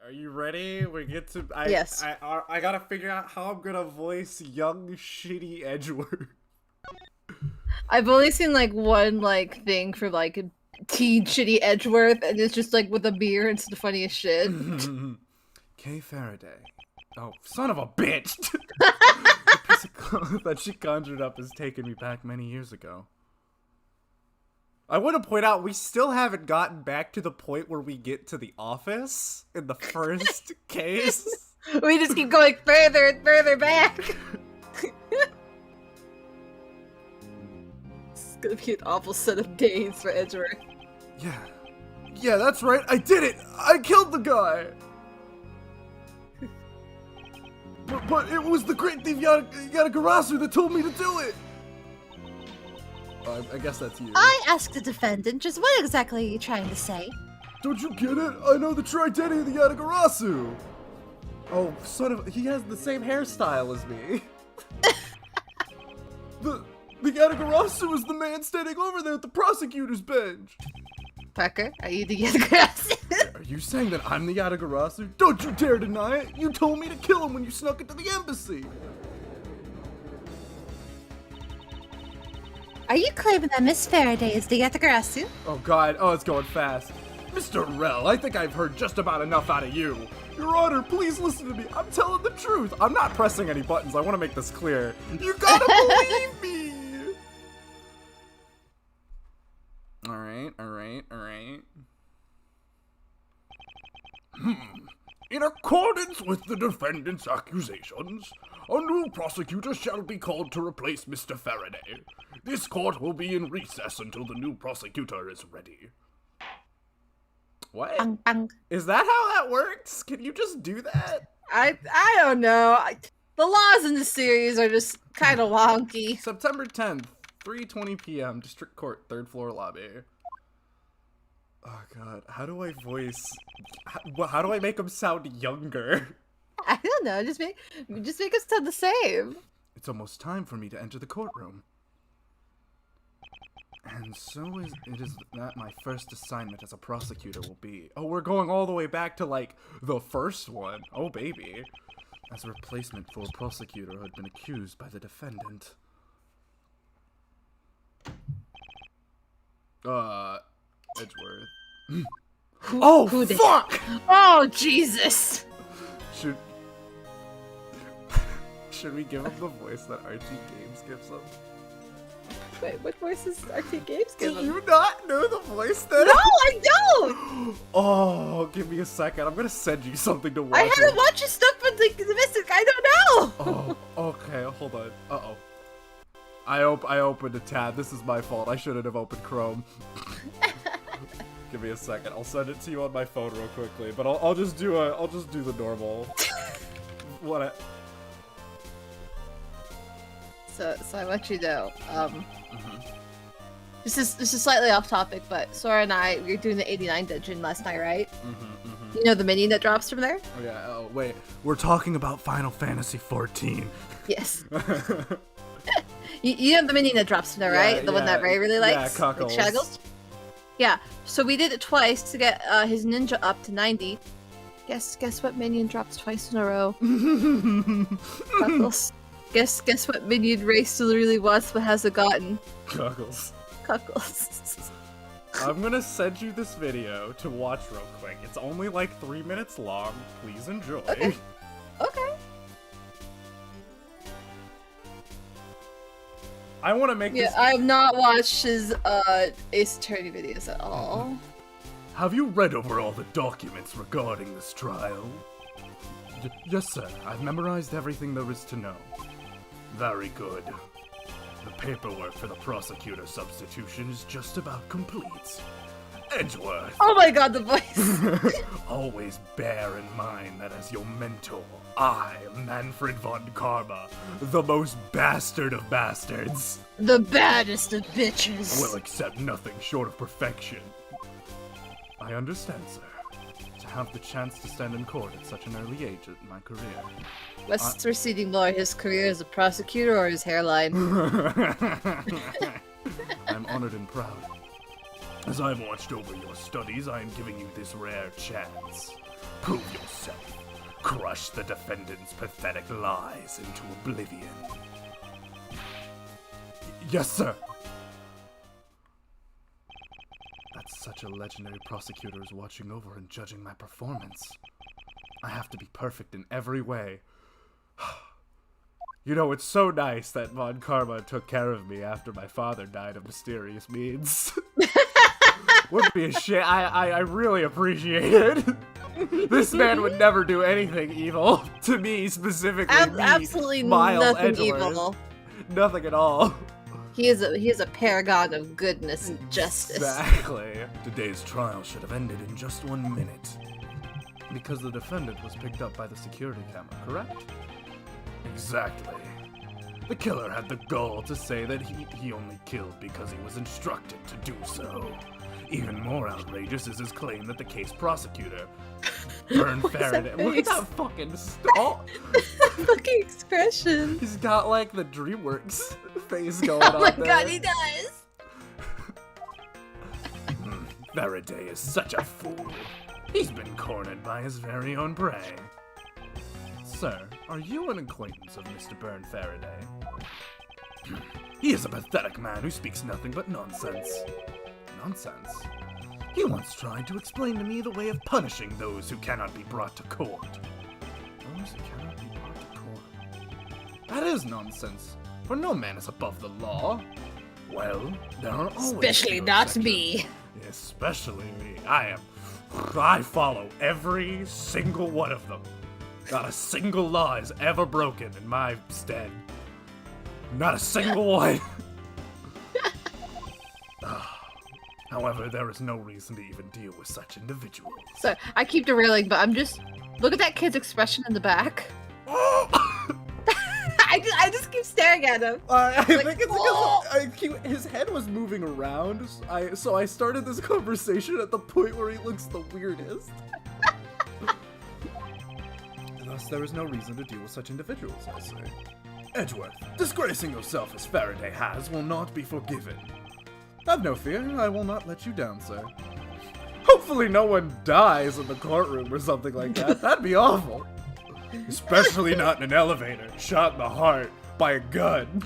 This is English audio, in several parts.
Are you ready? We get to. Yes. I gotta figure out how I'm gonna voice young shitty Edgeworth. I've only seen like one thing for teen shitty Edgeworth, and it's just like with a beer. It's the funniest shit. Kay Faraday. Oh, son of a bitch! The piece of cloth that she conjured up has taken me back many years ago. I want to point out we still haven't gotten back to the point where we get to the office in the first case. We just keep going further and further back. It's gonna be an awful set of days for Edgeworth. Yeah, that's right. I did it. I killed the guy. But it was the great thief Yadagarasu that told me to do it. I guess that's you. I asked the defendant, just what exactly are you trying to say? Don't you get it? I know the true identity of the Yadagarasu. Oh, he has the same hairstyle as me. The Yadagarasu is the man standing over there at the prosecutor's bench. Parker, are you the Yadagarasu? Are you saying that I'm the Yadagarasu? Don't you dare deny it! You told me to kill him when you snuck into the embassy! Are you claiming that Miss Faraday is the Yatagarasu? Oh god, it's going fast. Mr. Rell, I think I've heard just about enough out of you. Your Honor, please listen to me. I'm telling the truth. I'm not pressing any buttons. I want to make this clear. You gotta believe me! Alright. In accordance with the defendant's accusations, a new prosecutor shall be called to replace Mr. Faraday. This court will be in recess until the new prosecutor is ready. What? Is that how that works? Can you just do that? I don't know. The laws in this series are just kind of wonky. September 10th, 3:20 p.m., District Court, 3rd floor lobby. Oh god, how do I voice... How do I make him sound younger? I don't know. Just make us sound the same. It's almost time for me to enter the courtroom. And so it is that my first assignment as a prosecutor will be. Oh, we're going all the way back to, the first one. Oh, baby. As a replacement for a prosecutor who had been accused by the defendant. Edgeworth. Who fuck! Oh, Jesus! Should we give him the voice that Archie Games gives him? Wait, what voice is RT Games giving? Do you not know the voice then? No, I don't! Oh, give me a second. I'm gonna send you something to watch. I haven't watched his stuff on the Mystic. I don't know! Oh, okay. Hold on. Uh-oh. I opened a tab. This is my fault. I shouldn't have opened Chrome. Give me a second. I'll send it to you on my phone real quickly. But I'll just do the normal. So I want you to know, this is slightly off topic, but Sora and I, we were doing the 89 dungeon last night, right? You know the minion that drops from there? Oh yeah, oh wait. We're talking about Final Fantasy 14. Yes. you know the minion that drops from there, right? The one that Ray really likes? Yeah, Cockles. Like Shaggles? Yeah, so we did it twice to get his ninja up to 90. Guess what minion drops twice in a row? Cockles. Guess what minion Ray still really wants but hasn't gotten? Cockles. Cockles. I'm gonna send you this video to watch real quick. It's only 3 minutes long. Please enjoy. Okay. I want to make this... I have not watched his Ace Attorney videos at all. Have you read over all the documents regarding this trial? Yes, sir. I've memorized everything there is to know. Very good. The paperwork for the prosecutor substitution is just about complete. Edgeworth. Oh my god, the voice! Always bear in mind that as your mentor, I, Manfred von Karma, the most bastard of bastards, the baddest of bitches, will accept nothing short of perfection. I understand, sir. To have the chance to stand in court at such an early age in my career. What's receding more, his career as a prosecutor or his hairline? I'm honored and proud. As I've watched over your studies, I am giving you this rare chance. Prove yourself. Crush the defendant's pathetic lies into oblivion. Yes, sir. That such a legendary prosecutor is watching over and judging my performance. I have to be perfect in every way. You know, it's so nice that Von Karma took care of me after my father died of mysterious means. Would be a shit. I really appreciate it. This man would never do anything evil to me specifically. Absolutely Miles nothing Edgeworth. evil. Nothing at all. He is a paragon of goodness and justice. Exactly. Today's trial should have ended in just 1 minute. Because the defendant was picked up by the security camera, correct? Exactly. The killer had the gall to say that he only killed because he was instructed to do so. Even more outrageous is his claim that the case prosecutor, Bern Faraday. Look at that fucking stop! Fucking expression. He's got like the DreamWorks face going on. Oh my there. god, he does. Faraday is such a fool. He's been cornered by his very own prey. Sir, are you an acquaintance of Mr. Bern Faraday? He is a pathetic man who speaks nothing but nonsense. Nonsense? He once tried to explain to me the way of punishing those who cannot be brought to court. Those who cannot be brought to court? That is nonsense, for no man is above the law. Well, there are always Especially no not exceptions. me. Especially me. I follow every single one of them. Not a single law is ever broken in my stead. Not a single one. However, there is no reason to even deal with such individuals. So I keep derailing, but I'm just look at that kid's expression in the back. I just keep staring at him. I Like, think it's oh! because his head was moving around. So I started this conversation at the point where he looks the weirdest. Thus, there is no reason to deal with such individuals, I say. Edgeworth, disgracing yourself as Faraday has will not be forgiven. Have no fear, I will not let you down, sir. Hopefully no one dies in the courtroom or something like that. That'd be awful. Especially not in an elevator, shot in the heart by a gun.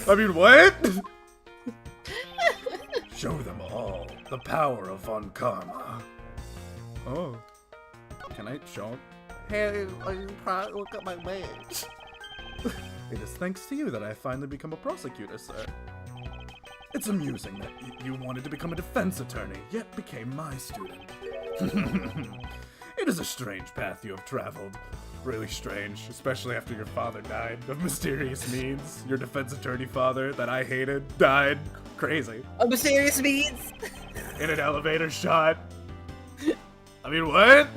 I mean, what? Show them all the power of Von Karma. Oh. Can I show them? Hey, are you proud? Look at my wage. It is thanks to you that I finally become a prosecutor, sir. It's amusing that you wanted to become a defense attorney, yet became my student. It is a strange path you have traveled. Really strange, especially after your father died of mysterious means. Your defense attorney father that I hated died. Crazy. Of mysterious means. In an elevator shot. I mean, what?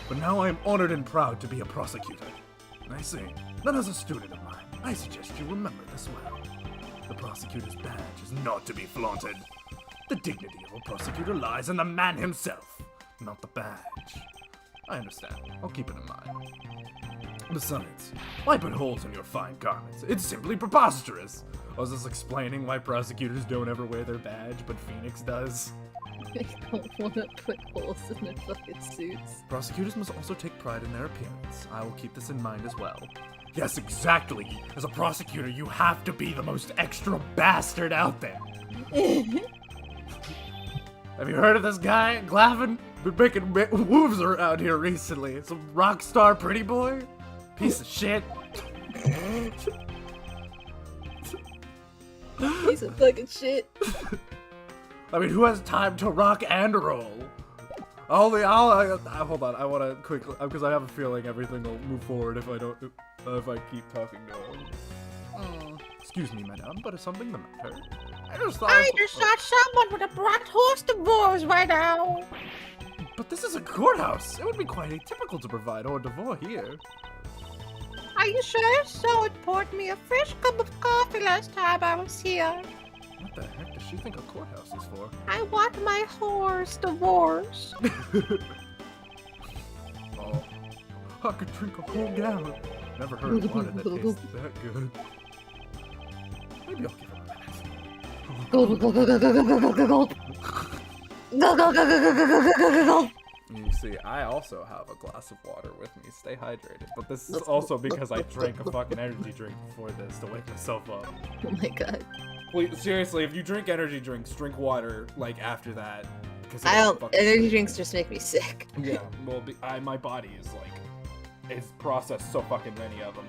But now I am honored and proud to be a prosecutor. I see. Then as a student of mine, I suggest you remember this well. The prosecutor's badge is not to be flaunted. The dignity of a prosecutor lies in the man himself, not the badge. I understand. I'll keep it in mind. Besides, why put holes in your fine garments? It's simply preposterous. I was just explaining why prosecutors don't ever wear their badge, but Phoenix does. They don't want to put holes in their fucking suits. Prosecutors must also take pride in their appearance. I will keep this in mind as well. Yes, exactly. As a prosecutor, you have to be the most extra bastard out there. Have you heard of this guy, Glavin? Been making moves around here recently. Some rock star pretty boy? Piece of shit. Piece of fucking shit. I mean, who has time to rock and roll? Hold on. I want to quickly, because I have a feeling everything will move forward if I keep talking to him. Excuse me, madame, but is something the matter? I just shot someone with a black horse divorce right now. But this is a courthouse. It would be quite atypical to provide hors d'oeuvre here. Are you sure? So it poured me a fresh cup of coffee last time I was here. What the heck does she think a courthouse is for? I want my horse divorce. Oh, I could drink a whole gallon. Never heard of water that tastes that good. Maybe I'll give it a minute. Go, go, go, go, go, go, go, go, go, go. You see, I also have a glass of water with me. Stay hydrated. But this is also because I drank a fucking energy drink before this to wake myself up. Oh my god. Wait, seriously, if you drink energy drinks, drink water, like, after that. I don't. Energy drinks just make me sick. Yeah, well, my body is, like, it's processed so fucking many of them.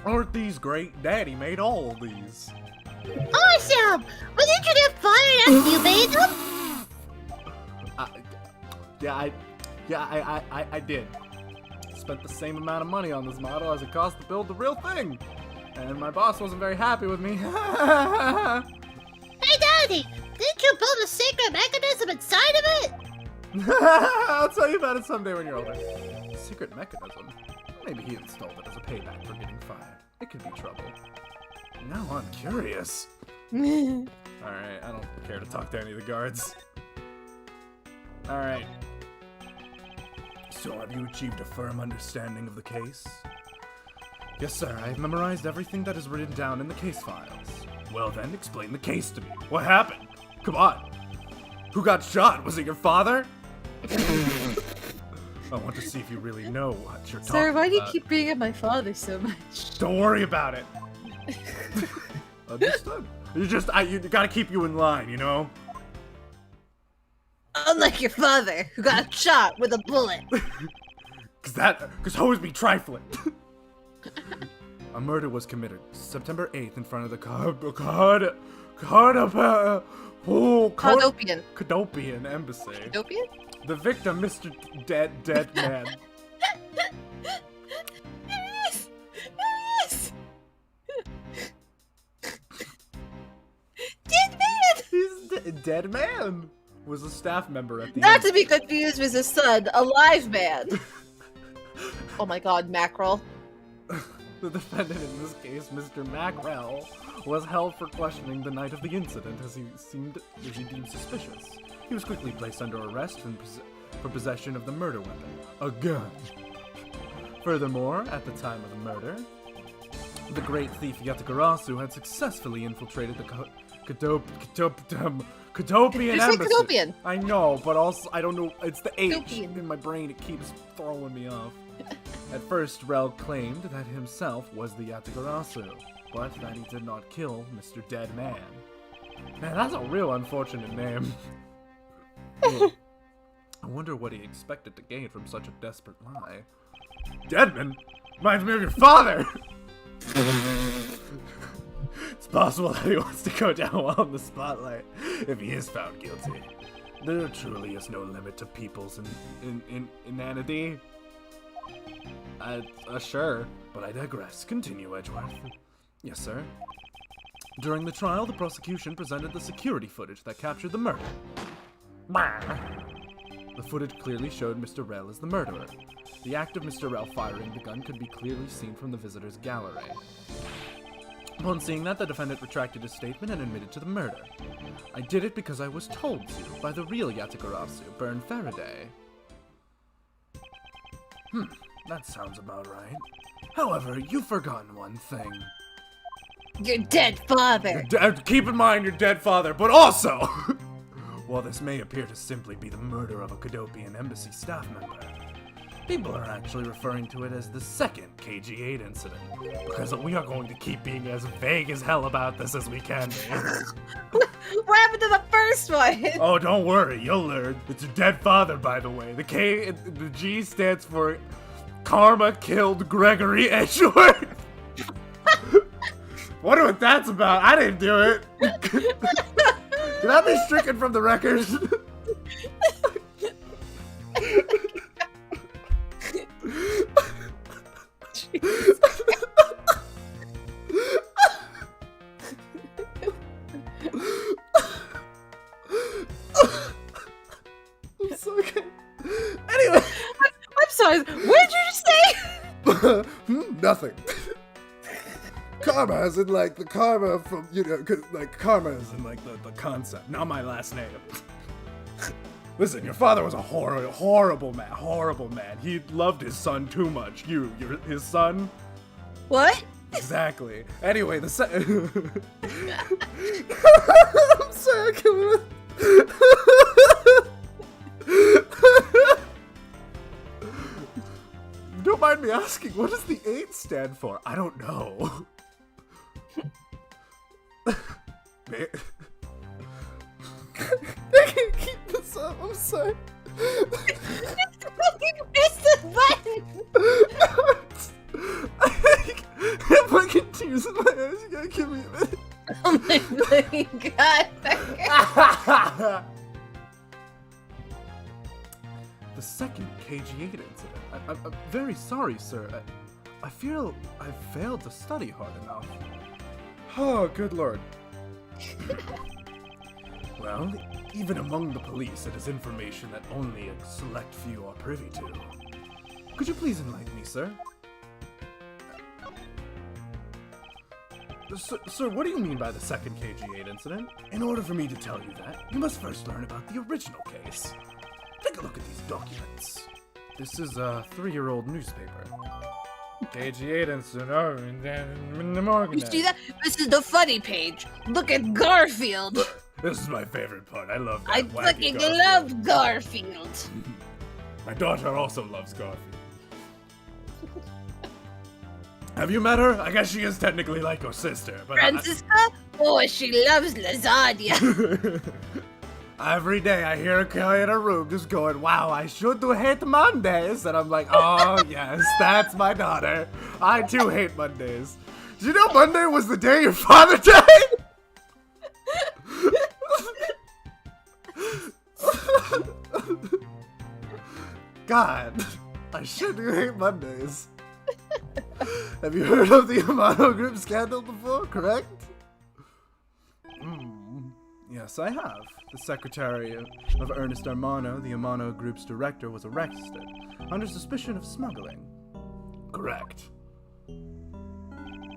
Aren't these great? Daddy made all of these. Awesome! Wasn't you that fun after you made them? I did. Spent the same amount of money on this model as it cost to build the real thing. And my boss wasn't very happy with me. Hey, Daddy! Didn't you build a secret mechanism inside of it? I'll tell you about it someday when you're older. Secret mechanism? Maybe he installed it as a payback for getting fired. It could be trouble. Now I'm curious. Alright, I don't care to talk to any of the guards. Alright. So have you achieved a firm understanding of the case? Yes, sir. I have memorized everything that is written down in the case files. Well then, explain the case to me. What happened? Come on. Who got shot? Was it your father? I want to see if you really know what you're talking about. Sir, why do you keep bringing up my father so much? Don't worry about it. Understood. You gotta keep you in line, you know? Unlike your father, who got shot with a bullet. Cause hoes be trifling. A murder was committed September 8th in front of the Cadopian embassy. Cadopian? The victim, Mr. Dead Man. Yes! Yes! Dead man! He's dead man. Was a staff member at the Not to be confused with his son, a live man. Oh my god, mackerel. The defendant in this case, Mr. Mackrell, was held for questioning the night of the incident as he deemed suspicious. He was quickly placed under arrest for possession of the murder weapon, a gun. Furthermore, at the time of the murder, the great thief Yatagarasu had successfully infiltrated the Cadopian embassy. Cadopian. I know, but also, I don't know, it's the H Cadopian. in my brain, it keeps throwing me off. At first, Rel claimed that himself was the Yatagarasu, but that he did not kill Mr. Dead Man. Man, that's a real unfortunate name. I wonder what he expected to gain from such a desperate lie. Deadman? Reminds me of your father! It's possible that he wants to go down well in the spotlight if he is found guilty. There truly is no limit to people's inanity. Sure, but I digress. Continue, Edgeworth. Yes, sir. During the trial, the prosecution presented the security footage that captured the murder. The footage clearly showed Mr. Rel as the murderer. The act of Mr. Rel firing the gun could be clearly seen from the visitor's gallery. Upon seeing that, the defendant retracted his statement and admitted to the murder. I did it because I was told to by the real Yatagarasu, Byrne Faraday. That sounds about right. However, you've forgotten one thing. Your dead father. Keep in mind your dead father, but also, while this may appear to simply be the murder of a Cadopian embassy staff member, people are actually referring to it as the second KG-8 incident, because we are going to keep being as vague as hell about this as we can. What happened to the first one? Oh, don't worry, you'll learn. It's your dead father, by the way. The G stands for Karma Killed Gregory Edgeworth. Wonder what that's about. I didn't do it. Can that be stricken from the records? I'm so okay. Anyway. I'm sorry. What did you just say? Nothing. Karma as in like the karma from, you know, cause like karma is in like the concept, not my last name. Listen, your father was a horrible man. He loved his son too much. You're his son? What? Exactly. Anyway, I'm sorry, I can't Don't mind me asking, what does the 8 stand for? I don't know. I can't keep this up, I'm sorry. Press the button! I'm fucking tears in my eyes, you gotta give me a minute. Oh my fucking god. The second KG8 incident. I'm very sorry, sir. I feel I've failed to study hard enough. Oh, good lord. Well, even among the police, it is information that only a select few are privy to. Could you please enlighten me, sir? Sir, what do you mean by the second KG8 incident? In order for me to tell you that, you must first learn about the original case. Take a look at these documents. This is a 3-year-old newspaper. KG8 incident, in the morning. You see that? This is the funny page. Look at Garfield. This is my favorite part. I love that. I wacky fucking Garfield. love Garfield. My daughter also loves Garfield. Have you met her? I guess she is technically like your sister, but Francisca? Oh, she loves lasagna. Every day I hear her carry in her room just going, wow, I sure do hate Mondays. And I'm like, oh, yes, that's my daughter. I too hate Mondays. Did you know Monday was the day your father died? God, I sure do hate Mondays. Have you heard of the Amano Group scandal before, correct? Yes, I have. The secretary of Ernest Armano, the Amano Group's director, was arrested under suspicion of smuggling. Correct.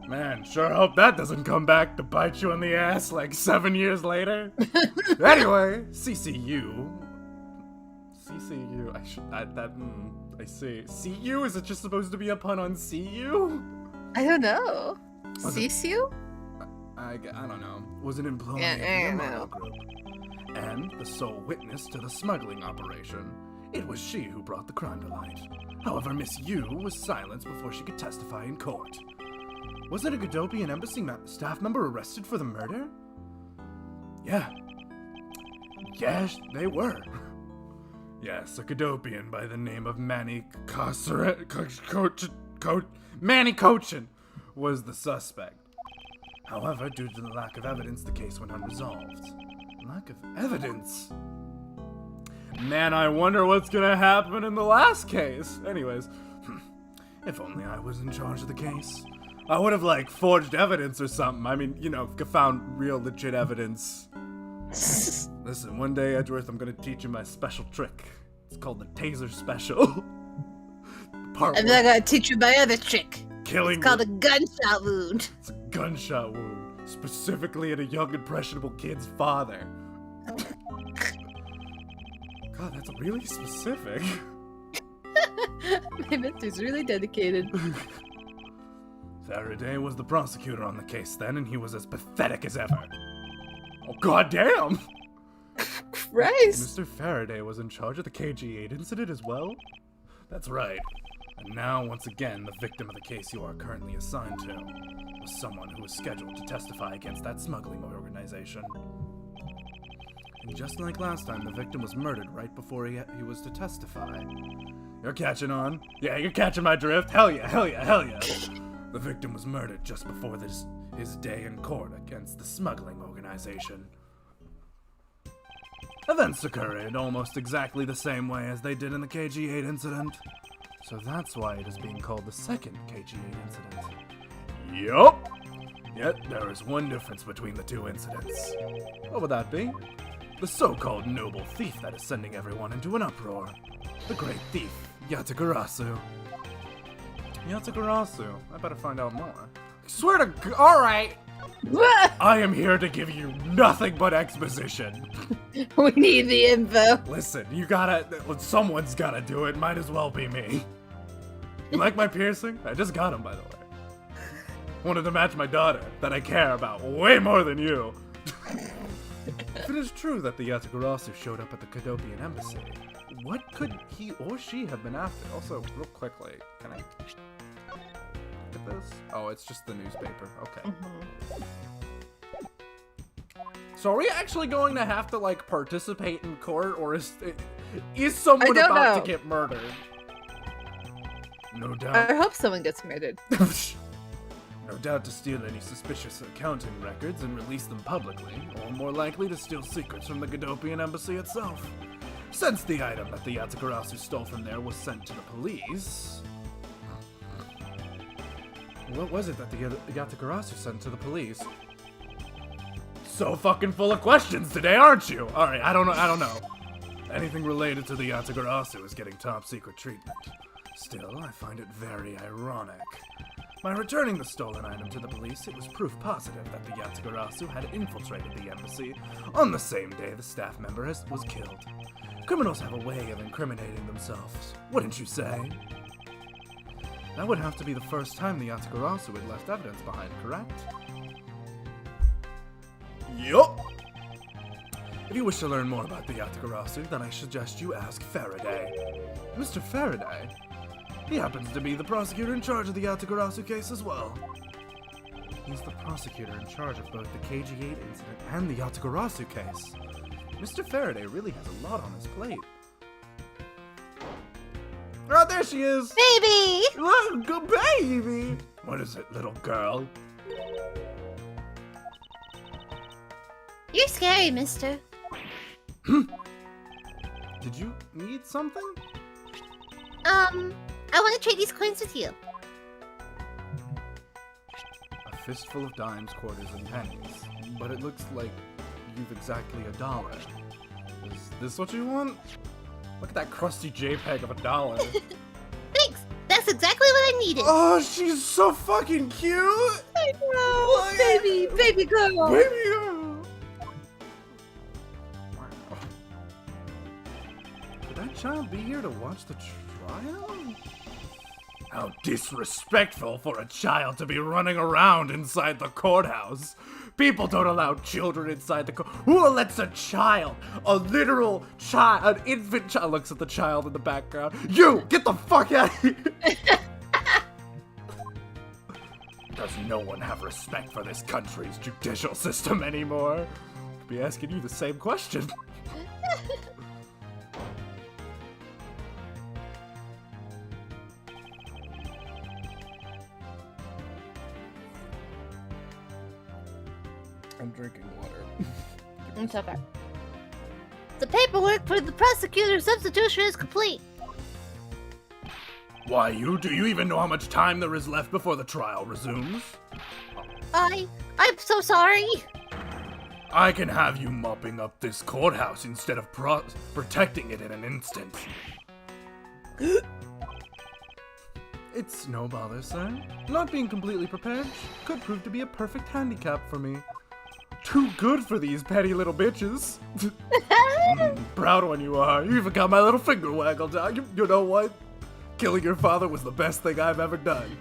Man, sure hope that doesn't come back to bite you in the ass like 7 years later. Anyway, CCU. I see. CU? Is it just supposed to be a pun on CU? I don't know. Sisu? I don't know. Was an employee Yeah, of the I Amano know. Group. And the sole witness to the smuggling operation. It was she who brought the crime to light. However, Miss Yu was silenced before she could testify in court. Wasn't a Godopian embassy staff member arrested for the murder? Yeah. Yes, they were. Yes, a Godopian by the name of Manny Cochin was the suspect. However, due to the lack of evidence, the case went unresolved. Lack of evidence? Man, I wonder what's gonna happen in the last case. Anyways, if only I was in charge of the case. I would have, like, forged evidence or something. I mean, you know, found real legit evidence. Listen, one day, Edgeworth, I'm gonna teach you my special trick. It's called the taser special. Part I'm one, not gonna teach you my other trick. killing. It's called a gunshot wound. It's a gunshot wound, specifically at a young, impressionable kid's father. God, that's really specific. My mentor's really dedicated. Faraday was the prosecutor on the case then, and he was as pathetic as ever. Oh, goddamn! Christ. Mr. Faraday was in charge of the KG8 incident as well? That's right. And now, once again, the victim of the case you are currently assigned to was someone who was scheduled to testify against that smuggling organization. And just like last time, the victim was murdered right before he was to testify. You're catching on? Yeah, you're catching my drift? Hell yeah, hell yeah, hell yeah! The victim was murdered just before his day in court against the smuggling organization. Events occurred almost exactly the same way as they did in the KG8 incident. So that's why it is being called the second KG8 incident. Yup! Yet there is one difference between the two incidents. What would that be? The so-called noble thief that is sending everyone into an uproar. The great thief, Yatagarasu. Yatagarasu. I better find out more. I swear to alright! I am here to give you nothing but exposition. We need the info. Listen, someone's gotta do it. Might as well be me. You like my piercing? I just got him, by the way. Wanted to match my daughter, that I care about way more than you. If it is true that the Yatagarasu showed up at the Kadopian embassy, what could he or she have been after? Also, real quickly, can I get this? Oh, it's just the newspaper. Okay. So are we actually going to have to, like, participate in court, or is someone about to get murdered? No doubt. I hope someone gets murdered. No doubt to steal any suspicious accounting records and release them publicly, or more likely to steal secrets from the Kadopian embassy itself. Since the item that the Yatagarasu stole from there was sent to the police... What was it that the Yatagarasu sent to the police? So fucking full of questions today, aren't you? Alright, I don't know. Anything related to the Yatagarasu is getting top secret treatment. Still, I find it very ironic. By returning the stolen item to the police, it was proof positive that the Yatagarasu had infiltrated the embassy on the same day the staff member was killed. Criminals have a way of incriminating themselves, wouldn't you say? That would have to be the first time the Yatagarasu had left evidence behind, correct? Yup! If you wish to learn more about the Yatagarasu, then I suggest you ask Faraday. Mr. Faraday? He happens to be the prosecutor in charge of the Yatagarasu case as well. He's the prosecutor in charge of both the KG-8 incident and the Yatagarasu case. Mr. Faraday really has a lot on his plate. Oh, there she is! Baby! Look, good baby! What is it, little girl? You're scary, mister. Did you need something? I want to trade these coins with you. A fistful of dimes, quarters, and pennies. But it looks like you've exactly $1. Is this what you want? Look at that crusty JPEG of $1. Thanks. That's exactly what I needed. Oh, she's so fucking cute! I know, baby girl. Baby girl! Wow. Could that child be here to watch the trial? How disrespectful for a child to be running around inside the courthouse. People don't allow children inside the court. Who lets a child, a literal child, an infant child, looks at the child in the background. You, get the fuck out of here. Does no one have respect for this country's judicial system anymore? I'll be asking you the same question. I'm drinking water. It's okay. The paperwork for the prosecutor's substitution is complete. Why, do you even know how much time there is left before the trial resumes? I'm so sorry. I can have you mopping up this courthouse instead of protecting it in an instant. It's no bother, sir. Not being completely prepared could prove to be a perfect handicap for me. Too good for these petty little bitches. Proud one you are. You even got my little finger waggled out. You know what? Killing your father was the best thing I've ever done.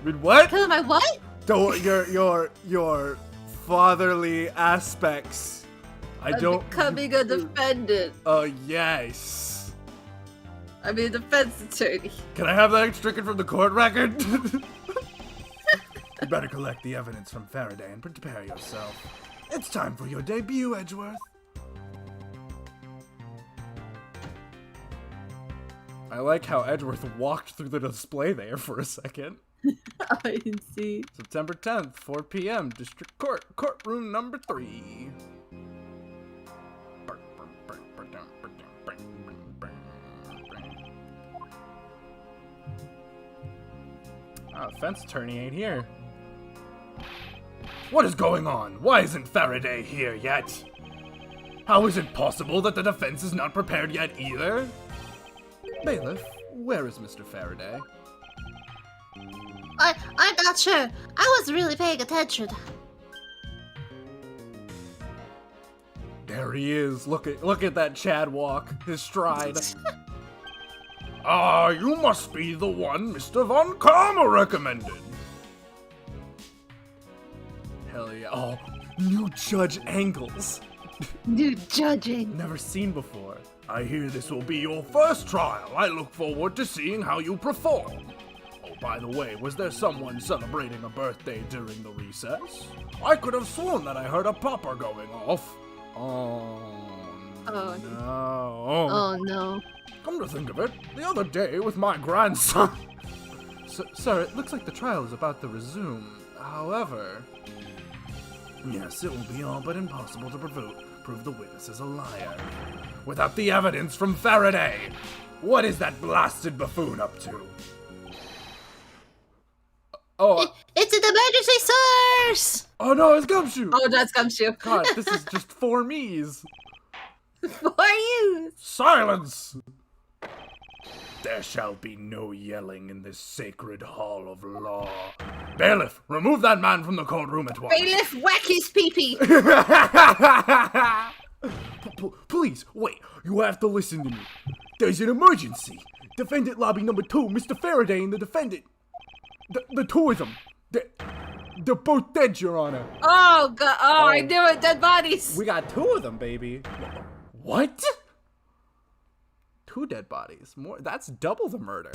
I mean, what? Killing my what? Don't your fatherly aspects. I don't. Becoming a defendant. Yes. I mean, defense attorney. Can I have that stricken from the court record? You better collect the evidence from Faraday and prepare yourself. It's time for your debut, Edgeworth. I like how Edgeworth walked through the display there for a second. I didn't see. September 10th, 4 p.m., District Court, courtroom number 3. Defense attorney ain't here. What is going on? Why isn't Faraday here yet? How is it possible that the defense is not prepared yet either? Bailiff, where is Mr. Faraday? I'm not sure. I wasn't really paying attention. There he is. Look at that Chad walk. His stride. Ah, you must be the one Mr. Von Karma recommended. Hell yeah. Oh, new Judge Angles. New judging. Never seen before. I hear this will be your first trial. I look forward to seeing how you perform. Oh, by the way, was there someone celebrating a birthday during the recess? I could have sworn that I heard a popper going off. Oh, Oh. no. Oh no. Come to think of it, the other day with my grandson. Sir, it looks like the trial is about to resume. However, yes, it will be all but impossible to prove the witness is a liar. Without the evidence from Faraday, what is that blasted buffoon up to? It's an emergency source! Oh no, it's Gumshoe! Oh, that's Gumshoe. God, this is just for me's. For you! Silence! There shall be no yelling in this sacred hall of law. Bailiff, remove that man from the courtroom at once. Bailiff, whack his pee-pee! Please, wait. You have to listen to me. There's an emergency. Defendant lobby number 2, Mr. Faraday and the defendant. The two of them. They're both dead, Your Honor. Oh, God. Oh, I knew it. Dead bodies. We got 2 of them, baby. What? 2 dead bodies. More. That's double the murder.